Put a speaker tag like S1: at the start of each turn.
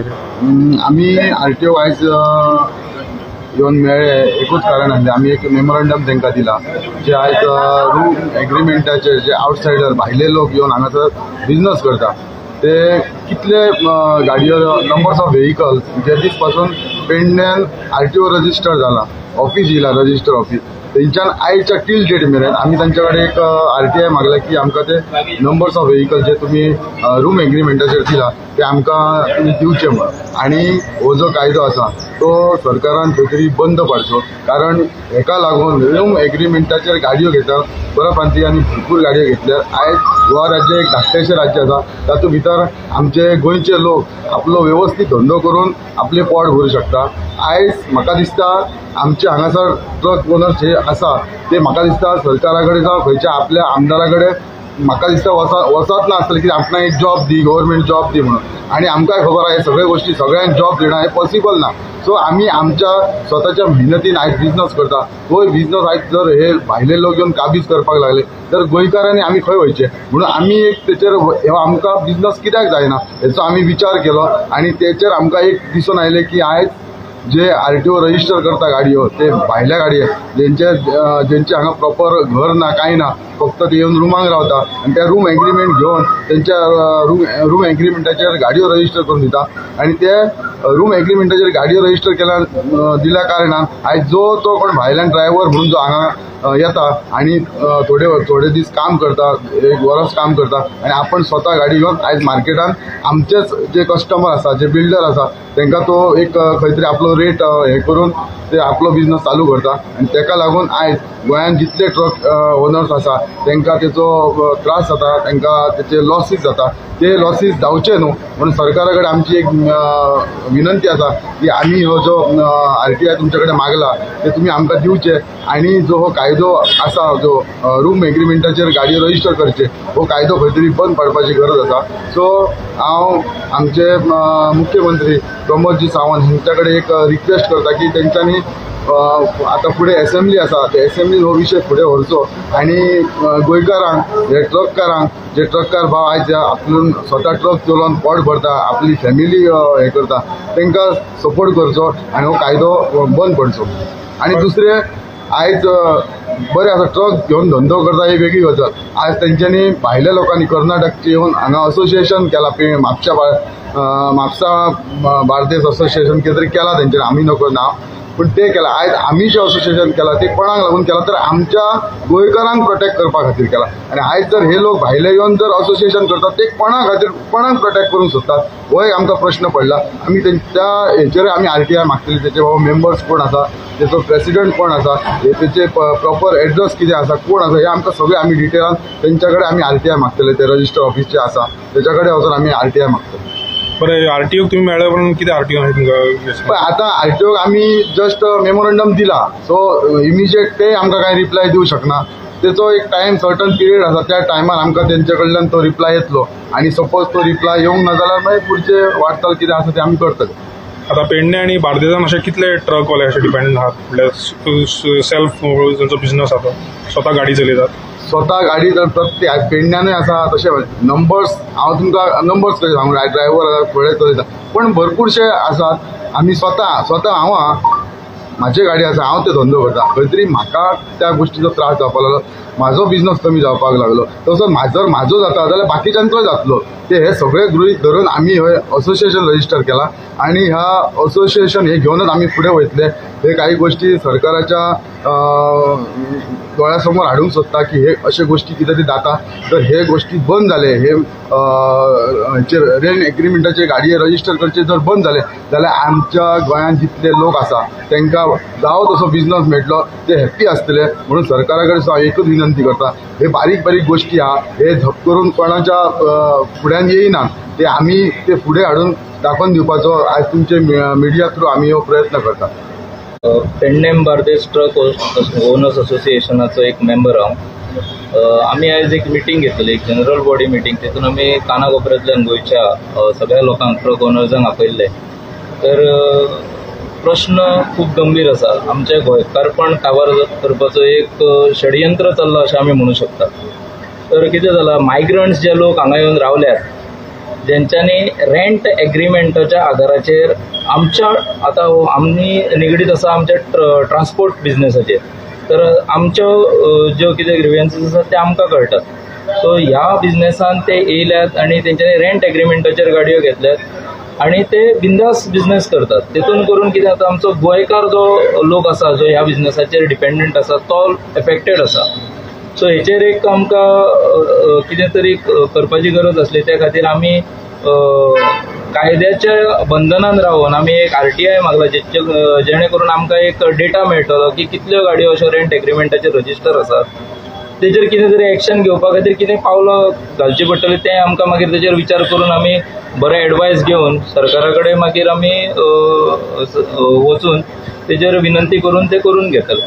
S1: कशें
S2: आमी आरटीओ आयज येवन मेळ्ळे एकूच कारण आसलें आमी एक मेमोरंडम तांकां दिला जे आयज रूम एग्रीमेंटाचेर जे आउटसायडर भायले लोक येवन हांगासर बिजनस करता ते कितले गाडयो नंबर्स ऑफ व्हेकल्स जे दीस पासून पेडण्यान आरटीओ रजिस्टर जाला ऑफिस येयला रजिस्टर ऑफिस तेंच्यान आयच्या टील डेट मेरेन आमी तांचे कडेन एक आरटीआय मागला की आमकां ते नंबर्स ऑफ व्हेकल जे तुमी रूम एग्रीमेंटाचेर दिला ते आमकां तुमी दिवचे म्हणून आनी हो जो कायदो आसा तो सरकारान खंय तरी बंद पाडचो कारण हेका लागून रूम एग्रीमेंटाचेर गाडयो घेतात परप्रांतीयांनी भरपूर गाडयो घेतल्यात आयज गोवा राज्य एक धाकटेशें राज्य आसा तातूंत भितर आमचे गोंयचे लोक आपलो व्यवस्थीत धंदो करून आपले पोट भरूंक शकता आयज म्हाका दिसता आमचे हांगासर ट्रक ओनर्स जे आसा ते म्हाका दिसता सरकारा कडेन जावं खंयच्या आपल्या आमदारा कडेन म्हाका दिसता वचत नासतलें की आमकां एक जॉब दी गव्हर्मेंट जॉब दी म्हणून आनी आमकांय खबर आहा हे सगळे गोष्टी सगळ्यांक जॉब दिणं हे पॉसिबल ना सो आमी आमच्या स्वताच्या मेहनतीन आयज बिजनस करता तो बिजनस आयज जर हे भायले लोक येवन काबीज करपाक लागले तर गोंयकारांनी आमी खंय वयचे म्हणून आमी एक तेचेर आमकां बिजनस कित्याक जायना हेचो आमी विचार केलो आनी तेचेर आमकां एक दिसून आयलें की आयज जे आरटीओ रजिस्टर करता गाडयो ते भायल्या गाडये जेंचे हांगा प्रॉपर घर ना कांय ना फक्त ते येवन रुमांक रावता आनी ते रूम एग्रीमेंट घेवन तेंच्या रूम एग्रीमेंटाचेर गाडयो रजिस्टर करून दिता आनी ते रूम एग्रीमेंटाचेर गाडयो रजिस्टर दिल्या कारणान आयज जो तो कोण भायल्यान ड्रायव्हर म्हणून जो हांगा येता आनी थोडे दीस काम करता एक वर्स काम करता आनी आपण स्वता गाडी घेवन आयज मार्केटान आमचेच जे कस्टमर आसा जे बिल्डर आसा तांकां तो एक खंय तरी आपलो रेट हे करून ते आपलो बिजनस चालू करता आनी तेका लागून आयज गोंयांत जितले ट्रक ओनर्स आसा तांकां तेचो त्रास जाता तांकां तेचे लॉसीस जाता ते लॉसीस जावचे न्हू म्हणून सरकारा कडेन आमची एक विनंती आसा की आमी हो जो आरटीआय तुमचे कडेन मागला ते तुमी आमकां दिवचे आनी जो हो कायदो आसा जो रूम एग्रीमेंटाचेर गाडयो रजिस्टर करचे हो कायदो खंय तरी बंद पाडपाची गरज आसा सो हांव आमचे मुख्यमंत्री प्रमोदजी सावंत हांच्या कडेन एक रिक्वेस्ट करता की तेंच्यांनी आता फुडें एसेंब्ली आसा ते एसेंब्लीन हो विशय फुडें व्हरचो आनी गोंयकारांक हे ट्रककारांक जे ट्रककार भाव आयज आपूण स्वता ट्रक चलोवन पोट भरता आपली फॅमिली हे करता तांकां सपोर्ट करचो आनी हो कायदो बंद पडचो आनी दुसरें आयज बरें आसा ट्रक घेवन धंदो करता ही वेगळी गजाल आयज तेंच्यांनी भायल्या लोकांनी कर्नाटकचे येवन हांगा असोसिएशन केलां म्हापसा बार्देस असोसिएशन कितें तरी केलां तेंच्यांनी आमी नको ना पण ते केला आयज आमी जे असोसिएशन केला ते कोणाक लागून केला तर आमच्या गोंयकारांक प्रोटेक्ट करपा खातीर केला आनी आयज जर हे लोक भायले येवन जर असोसिएशन करतात ते कोणाक प्रोटेक्ट करूंक सोदतात हो एक आमकां प्रश्न पडला आमी तेंच्या हेचेर आमी आरटीआय मागतली तेचे बाबा मेंबर्स कोण आसा तेचो प्रेसिडेंट कोण आसा तेचे प्रॉपर एड्रेस कितें आसा कोण आसा हे आमकां सगळें आमी डिटेलान तेंच्या कडेन आमी आरटीआय मागतले ते रजिस्टर ऑफिस जे आसा तेच्या कडेन वचून आमी आरटीआय मागतले
S1: बरें आरटीओक तुमी मेळ्ळे पण कितें आरटीओ तुमकां
S2: आतां आरटीओक आमी जस्ट मेमोरंडम दिला सो इमिजिएट ते आमकां कांय रिप्लाय दिवंक शकना तेचो एक टायम सर्टन पिरियड आसा त्या टायमार आमकां तेंचे कडल्यान तो रिप्लाय येतलो आनी सपोज तो रिप्लाय येवंक ना जाल्यार मागीर फुडचे वाटचाल कितें आसा तें आमी करतले
S1: आतां पेडणे आनी बार्देसान अशे कितले ट्रकवाले अशे डिपेंड आहात म्हणल्यार सेल्फ तांचो बिजनस आसा स्वता गाडी चलयतात
S2: स्वता गाडी तर प्रत्येक पेडण्यानूय आसा तशें नंबर्स हांव तुमकां नंबर्स कशें सांगू ड्रायव्हर फुडें चलयता पण भरपूरशे आसात आमी स्वता हांव म्हाजी गाडी आसा हांव ते धंदो करता खंय तरी म्हाका त्या गोष्टीचो त्रास जावपाक लागलो म्हाजो बिजनस कमी जावपाक लागलो तसो जर म्हाजो जाता जाल्यार बाकीच्यांचोय जातलो ते हे सगळे गृहीत धरून आमी हे असोसिएशन रजिस्टर केला आनी ह्या असोसिएशन हे घेवनच आमी फुडें वयतले हे काही गोष्टी सरकाराच्या दोळ्यासमोर हाडूंक सोदता की हे अशे गोष्टी कितें तरी जाता तर हे गोष्टी बंद जाले हे रेन एग्रीमेंटाचे गाडये रजिस्टर करचे जर बंद जाले जाल्यार आमच्या गोंयांत जितले लोक आसा तांकां जावो तसो बिजनस मेळटलो ते हॅप्पी आसतले म्हणून सरकारा कडेन हांव एकूच विनंती करता हे बारीक गोष्टी आहा हे झप करून कोणाच्या फुड्यान येयना ते आमी ते फुडें हाडून दाखोवन दिवपाचो आयज तुमचे मिडिया थ्रू आमी हो प्रयत्न करता
S3: पेडणे बार्देस ट्रक ओनर्स असोसिएशनाचो एक मेंबर हांव आमी आयज एक मिटींग घेतली एक जनरल बॉडी मिटींग तितून आमी कानाकोपऱ्यांतल्यान गोंयच्या सगळ्या लोकांक ट्रक ओनर्सांक आपयल्ले तर प्रश्न खूब गंभीर आसा आमचे गोंयकारपण काबार करपाचो एक षडयंत्र चल्ला अशें आमी म्हणूं शकता तर कितें जालां मायग्रंट्स जे लोक हांगा येवन रावल्यात जेंच्यांनी रेंट एग्रीमेंटाच्या आधाराचेर आमच्या आता आम्ही निगडीत आसा आमच्या ट्रान्सपोर्ट बिझनेसाचेर, तर आमच्यो ज्यो कितें ग्रिव्हन्सीस आसात ते आमकां कळटात. सो ह्या बिझनेसान ते येयल्यात आनी तेंच्यांनी रेंट एग्रीमेंटाचेर गाडयो घेतल्यात आनी ते बिंदास बिझनेस करतात. तेतून करून कितें जाता, आमचो गोंयकार जो लोक आसा जो ह्या बिझनेसाचेर डिपेंडंट आसा तो एफेक्टेड आसा. सो हेचेर एक आमकां कितें तरी करपाची गरज आसली. त्या खातीर आमी कायद्याच्या बंधनान रावन आमी एक RTI मागला, जेणे करून आमकां एक डेटा मेळटलो की कितल्यो गाडयो अश्यो रेंट एग्रीमेंटाचेर रजिस्टर आसात. तेजेर कितें तरी एक्शन घेवपा खातीर कितें पावलां घालची पडटली तें आमकां मागीर तेजेर विचार करून आमी बरें एडवायस घेवन सरकारा कडेन मागीर आमी वचून तेजेर विनंती करून ते करून घेतले.